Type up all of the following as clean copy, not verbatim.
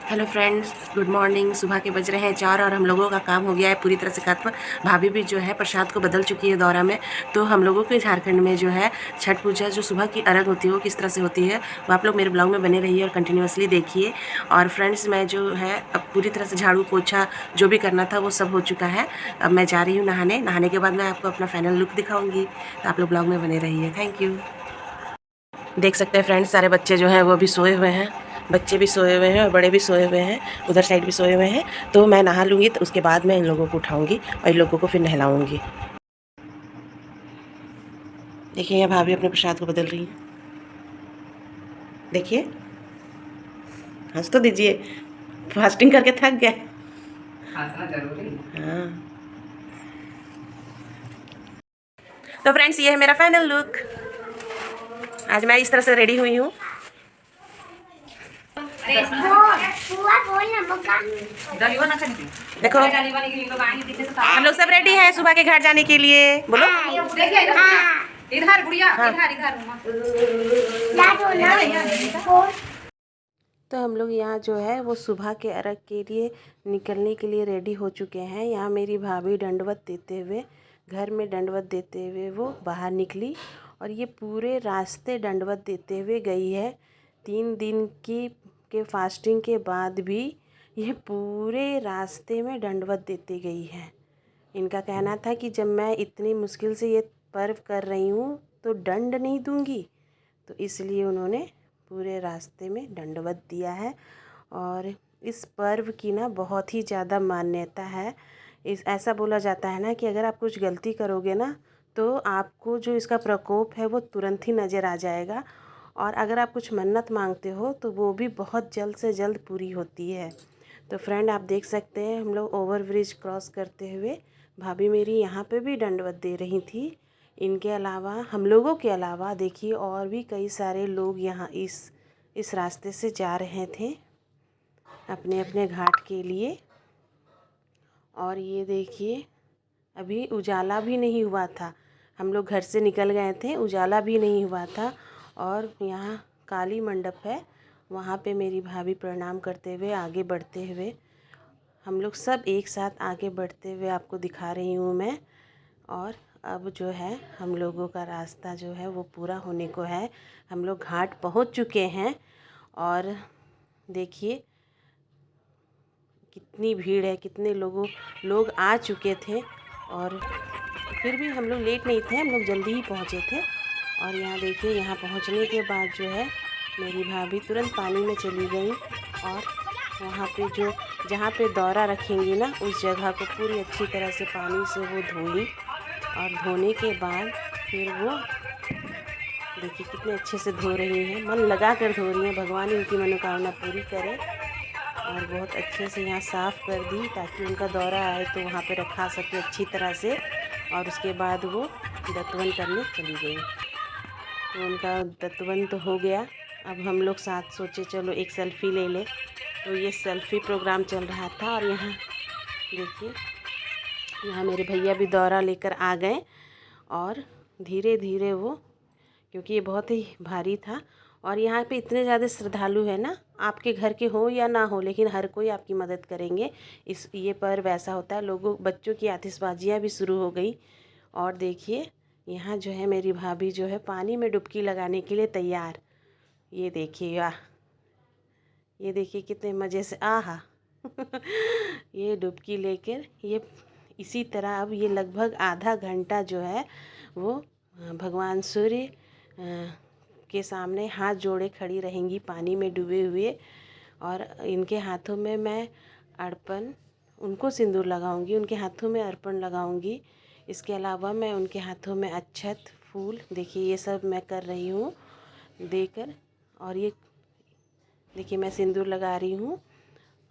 Hello friends, good morning. सुबह के बज रहे हैं 4 और हम लोगों का काम हो गया है पूरी तरह से खत्म। भाभी भी जो है प्रसाद को बदल चुकी है दौरा में। तो हम लोगों के झारखंड में जो है छठ पूजा जो सुबह की अर्घ होती है वो किस तरह से होती है वो आप लोग मेरे ब्लॉग में बने रहिए और कंटिन्यूसली देखिए। और फ्रेंड्स, मैं जो है अब पूरी तरह से झाड़ू पोछा जो भी करना था वो सब हो चुका है। अब मैं जा रही हूँ नहाने के बाद मैं आपको अपना फाइनल लुक दिखाऊँगी। तो आप लोग ब्लॉग में बने रहिए। Thank you. देख सकते हैं फ्रेंड्स, सारे बच्चे जो हैं वो अभी सोए हुए हैं। बच्चे भी सोए हुए हैं और बड़े भी सोए हुए हैं, उधर साइड भी सोए हुए हैं। तो मैं नहा लूँगी, तो उसके बाद मैं इन लोगों को उठाऊँगी और इन लोगों को फिर नहलाऊँगी। देखिए, यहाँ भाभी अपने प्रसाद को बदल रही हैं। देखिए, हंस तो दीजिए, फास्टिंग करके थक गए। हंसना जरूरी। हाँ, तो फ्रेंड्स, ये है मेरा फाइनल लुक। आज मैं इस तरह से रेडी हुई हूँ। देखो, हम लोग सब रेडी हैं सुबह के घर जाने के लिए। बोलो इधर गुड़िया, इधर इधर। तो हम लोग यहाँ जो है वो सुबह के अर्घ के लिए निकलने के लिए रेडी हो चुके हैं। यहाँ मेरी भाभी दंडवत देते हुए, घर में दंडवत देते हुए वो बाहर निकली और ये पूरे रास्ते दंडवत देते हुए गई है। 3 दिन के फास्टिंग के बाद भी ये पूरे रास्ते में दंडवत देते गई है। इनका कहना था कि जब मैं इतनी मुश्किल से ये पर्व कर रही हूँ तो दंड नहीं दूँगी, तो इसलिए उन्होंने पूरे रास्ते में दंडवत दिया है। और इस पर्व की ना बहुत ही ज़्यादा मान्यता है। ऐसा बोला जाता है ना कि अगर आप कुछ गलती करोगे ना तो आपको जो इसका प्रकोप है वो तुरंत ही नज़र आ जाएगा, और अगर आप कुछ मन्नत मांगते हो तो वो भी बहुत जल्द से जल्द पूरी होती है। तो फ्रेंड, आप देख सकते हैं हम लोग ओवर ब्रिज क्रॉस करते हुए भाभी मेरी यहाँ पे भी दंडवत दे रही थी। इनके अलावा, हम लोगों के अलावा देखिए और भी कई सारे लोग यहाँ इस रास्ते से जा रहे थे अपने अपने घाट के लिए। और ये देखिए, अभी उजाला भी नहीं हुआ था, हम लोग घर से निकल गए थे, उजाला भी नहीं हुआ था। और यहाँ काली मंडप है, वहाँ पे मेरी भाभी प्रणाम करते हुए आगे बढ़ते हुए, हम लोग सब एक साथ आगे बढ़ते हुए आपको दिखा रही हूँ मैं। और अब जो है हम लोगों का रास्ता जो है वो पूरा होने को है। हम लोग घाट पहुँच चुके हैं और देखिए कितनी भीड़ है, कितने लोग आ चुके थे। और फिर भी हम लोग लेट नहीं थे, हम लोग जल्दी ही पहुँचे थे। और यहाँ देखिए, यहाँ पहुँचने के बाद जो है मेरी भाभी तुरंत पानी में चली गई और वहाँ पे जहाँ पे दौरा रखेंगी ना उस जगह को पूरी अच्छी तरह से पानी से वो धोई। और धोने के बाद फिर वो देखिए कितने अच्छे से धो रही हैं, मन लगा कर धो रही हैं। भगवान इनकी मनोकामना पूरी करे। और बहुत अच्छे से यहाँ साफ़ कर दी ताकि उनका दौरा आए तो वहाँ पे रखा सके अच्छी तरह से। और उसके बाद वो दत्तवन करने चली गई। तो उनका दत्तवन तो हो गया। अब हम लोग साथ सोचे चलो एक सेल्फ़ी ले ले, तो ये सेल्फ़ी प्रोग्राम चल रहा था। और यहाँ देखिए, यहाँ मेरे भैया भी दौरा लेकर आ गए और धीरे धीरे वो, क्योंकि ये बहुत ही भारी था और यहाँ पे इतने ज़्यादा श्रद्धालु है ना, आपके घर के हो या ना हो लेकिन हर कोई आपकी मदद करेंगे। ये पर्व ऐसा होता है। बच्चों की आतिशबाजियाँ भी शुरू हो गई। और देखिए, यहाँ जो है मेरी भाभी जो है पानी में डुबकी लगाने के लिए तैयार। ये देखिए, वाह, ये देखिए कितने मज़े से, आहा ये डुबकी लेकर ये इसी तरह अब ये लगभग आधा घंटा जो है वो भगवान सूर्य के सामने हाथ जोड़े खड़ी रहेंगी पानी में डूबे हुए। और इनके हाथों में मैं अर्पण, उनको सिंदूर लगाऊंगी, उनके हाथों में अर्पण लगाऊंगी। इसके अलावा मैं उनके हाथों में अक्षत, फूल, देखिए ये सब मैं कर रही हूँ देकर। और ये देखिए मैं सिंदूर लगा रही हूँ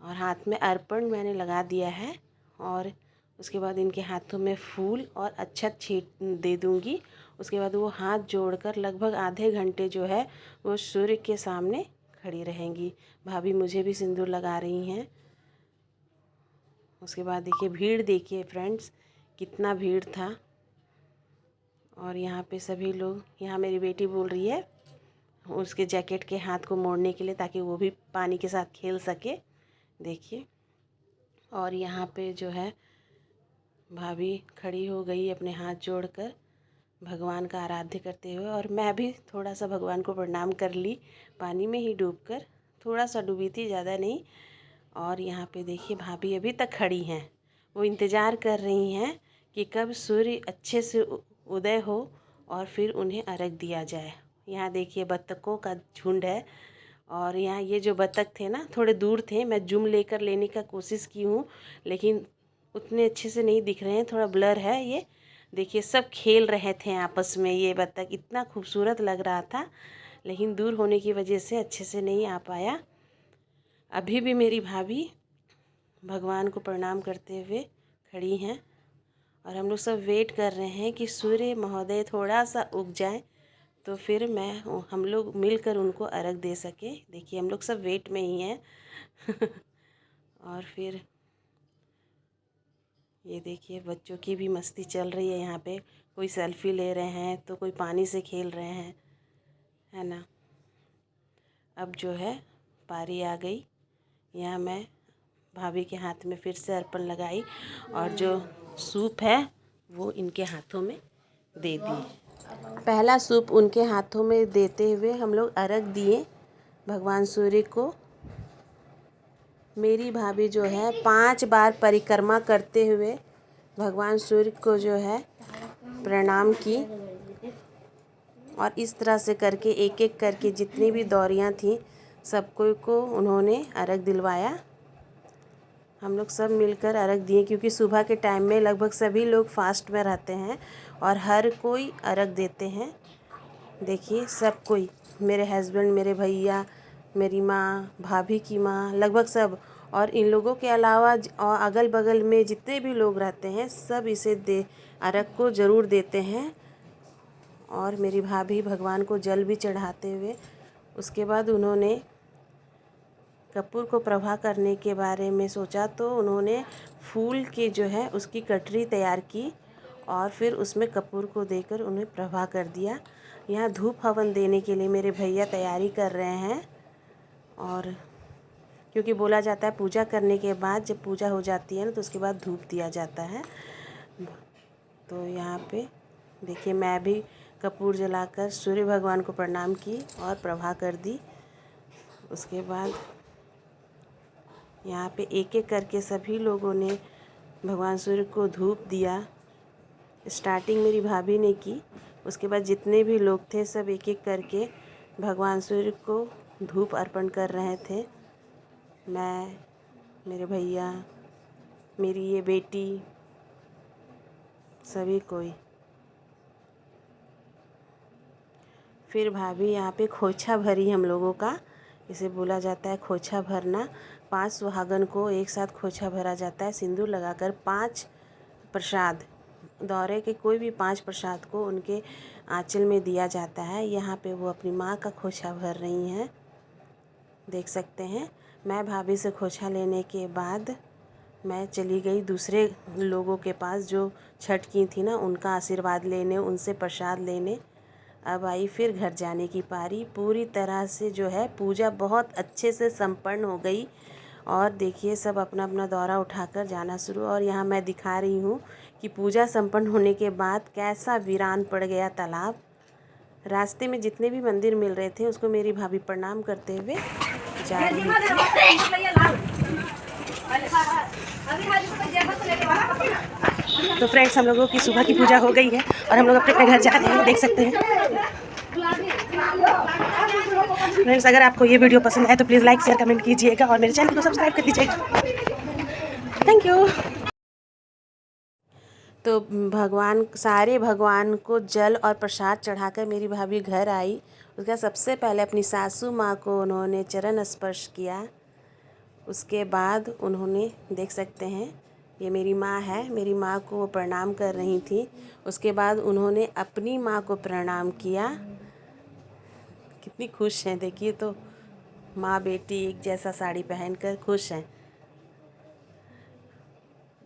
और हाथ में अर्पण मैंने लगा दिया है। और उसके बाद इनके हाथों में फूल और अक्षत छीट दे दूँगी। उसके बाद वो हाथ जोड़कर लगभग आधे घंटे जो है वो सूर्य के सामने खड़ी रहेंगी। भाभी मुझे भी सिंदूर लगा रही हैं। उसके बाद देखिए भीड़, देखिए फ्रेंड्स कितना भीड़ था। और यहाँ पे सभी लोग, यहाँ मेरी बेटी बोल रही है उसके जैकेट के हाथ को मोड़ने के लिए ताकि वो भी पानी के साथ खेल सके। देखिए। और यहाँ पे जो है भाभी खड़ी हो गई अपने हाथ जोड़कर भगवान का आराध्य करते हुए, और मैं भी थोड़ा सा भगवान को प्रणाम कर ली, पानी में ही डूबकर, थोड़ा सा डूबी थी, ज़्यादा नहीं। और यहाँ पे देखिए भाभी अभी तक खड़ी हैं, वो इंतज़ार कर रही हैं कि कब सूर्य अच्छे से उदय हो और फिर उन्हें अर्घ दिया जाए। यहाँ देखिए बत्तखों का झुंड है, और यहाँ ये जो बत्तख थे ना थोड़े दूर थे, मैं जूम लेकर लेने का कोशिश की हूँ लेकिन उतने अच्छे से नहीं दिख रहे हैं, थोड़ा ब्लर है ये। देखिए सब खेल रहे थे आपस में, ये बत्तख इतना खूबसूरत लग रहा था, लेकिन दूर होने की वजह से अच्छे से नहीं आ पाया। अभी भी मेरी भाभी भगवान को प्रणाम करते हुए खड़ी हैं, और हम लोग सब वेट कर रहे हैं कि सूर्य महोदय थोड़ा सा उग जाए तो फिर हम लोग मिलकर उनको अर्घ दे सके। देखिए हम लोग सब वेट में ही हैं और फिर ये देखिए बच्चों की भी मस्ती चल रही है यहाँ पे, कोई सेल्फी ले रहे हैं तो कोई पानी से खेल रहे हैं, है ना। अब जो है पारी आ गई, यहाँ मैं भाभी के हाथ में फिर से अर्पण लगाई और जो सूप है वो इनके हाथों में दे दी। पहला सूप उनके हाथों में देते हुए हम लोग अर्घ दिए भगवान सूर्य को। मेरी भाभी जो है 5 बार परिक्रमा करते हुए भगवान सूर्य को जो है प्रणाम की, और इस तरह से करके एक एक करके जितनी भी दौरियां थीं सबको को उन्होंने अर्घ दिलवाया। हम लोग सब मिलकर अर्घ दिए, क्योंकि सुबह के टाइम में लगभग सभी लोग फास्ट में रहते हैं और हर कोई अर्घ देते हैं। देखिए सब कोई, मेरे हस्बैंड, मेरे भैया, मेरी माँ, भाभी की माँ, लगभग सब, और इन लोगों के अलावा और अगल बगल में जितने भी लोग रहते हैं सब इसे अर्घ को ज़रूर देते हैं। और मेरी भाभी भगवान को जल भी चढ़ाते हुए उसके बाद उन्होंने कपूर को प्रभा करने के बारे में सोचा, तो उन्होंने फूल की जो है उसकी कटरी तैयार की और फिर उसमें कपूर को देकर उन्हें प्रभा कर दिया। यहाँ धूप हवन देने के लिए मेरे भैया तैयारी कर रहे हैं, और क्योंकि बोला जाता है पूजा करने के बाद जब पूजा हो जाती है ना तो उसके बाद धूप दिया जाता है। तो यहाँ पे देखिए मैं भी कपूर जलाकर सूर्य भगवान को प्रणाम की और प्रभा कर दी। उसके बाद यहाँ पे एक एक करके सभी लोगों ने भगवान सूर्य को धूप दिया। स्टार्टिंग मेरी भाभी ने की, उसके बाद जितने भी लोग थे सब एक एक करके भगवान सूर्य को धूप अर्पण कर रहे थे। मैं, मेरे भैया, मेरी ये बेटी, सभी कोई। फिर भाभी यहाँ पे खोछा भरी हम लोगों का, इसे बोला जाता है खोछा भरना। 5 सुहागन को एक साथ खोछा भरा जाता है सिंदूर लगाकर। 5 प्रसाद, दौरे के कोई भी 5 प्रसाद को उनके आंचल में दिया जाता है। यहाँ पे वो अपनी माँ का खोछा भर रही हैं, देख सकते हैं। मैं भाभी से खोछा लेने के बाद मैं चली गई दूसरे लोगों के पास जो छठ की थी ना, उनका आशीर्वाद लेने, उनसे प्रसाद लेने। अब आई फिर घर जाने की पारी। पूरी तरह से जो है पूजा बहुत अच्छे से संपन्न हो गई, और देखिए सब अपना अपना दौरा उठाकर जाना शुरू। और यहाँ मैं दिखा रही हूँ कि पूजा संपन्न होने के बाद कैसा वीरान पड़ गया तालाब। रास्ते में जितने भी मंदिर मिल रहे थे उसको मेरी भाभी प्रणाम करते हुए जा रही थी। तो फ्रेंड्स हम लोगों की सुबह की पूजा हो गई है और हम लोग अपने अपने घर जा रहे हैं, देख सकते हैं। फ्रेंड्स अगर आपको ये वीडियो पसंद आए तो प्लीज़ लाइक शेयर कमेंट कीजिएगा और मेरे चैनल को सब्सक्राइब कर दीजिएगा। Thank you. तो सारे भगवान को जल और प्रसाद चढ़ाकर मेरी भाभी घर आई। उसका सबसे पहले अपनी सासू माँ को उन्होंने चरण स्पर्श किया। उसके बाद उन्होंने, देख सकते हैं ये मेरी माँ है, मेरी माँ को वो प्रणाम कर रही थी। उसके बाद उन्होंने अपनी माँ को प्रणाम किया। कितनी खुश हैं, देखिए तो माँ बेटी एक जैसा साड़ी पहनकर खुश हैं।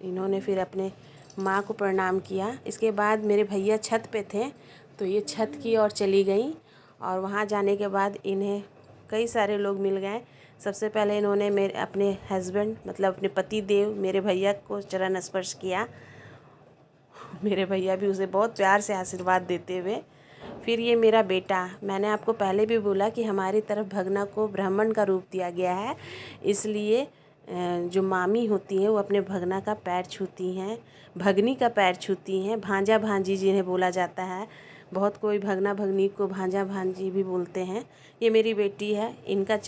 इन्होंने फिर अपने माँ को प्रणाम किया। इसके बाद मेरे भैया छत पे थे तो ये छत की ओर चली गई, और वहाँ जाने के बाद इन्हें कई सारे लोग मिल गए सबसे पहले इन्होंने मेरे अपने हस्बैंड मतलब अपने पति देव मेरे भैया को चरण स्पर्श किया। मेरे भैया भी उसे बहुत प्यार से आशीर्वाद देते हुए। फिर ये मेरा बेटा, मैंने आपको पहले भी बोला कि हमारी तरफ भगना को ब्राह्मण का रूप दिया गया है, इसलिए जो मामी होती हैं वो अपने भगना का पैर छूती हैं, भगनी का पैर छूती हैं। भांजा भांजी जिन्हें बोला जाता है, बहुत कोई भगना भगनी को भांजा भांजी भी बोलते हैं। ये मेरी बेटी है,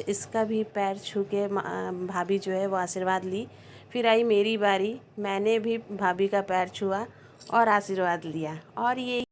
इसका भी पैर छू के भाभी जो है वो आशीर्वाद ली। फिर आई मेरी बारी, मैंने भी भाभी का पैर छुआ और आशीर्वाद लिया। और ये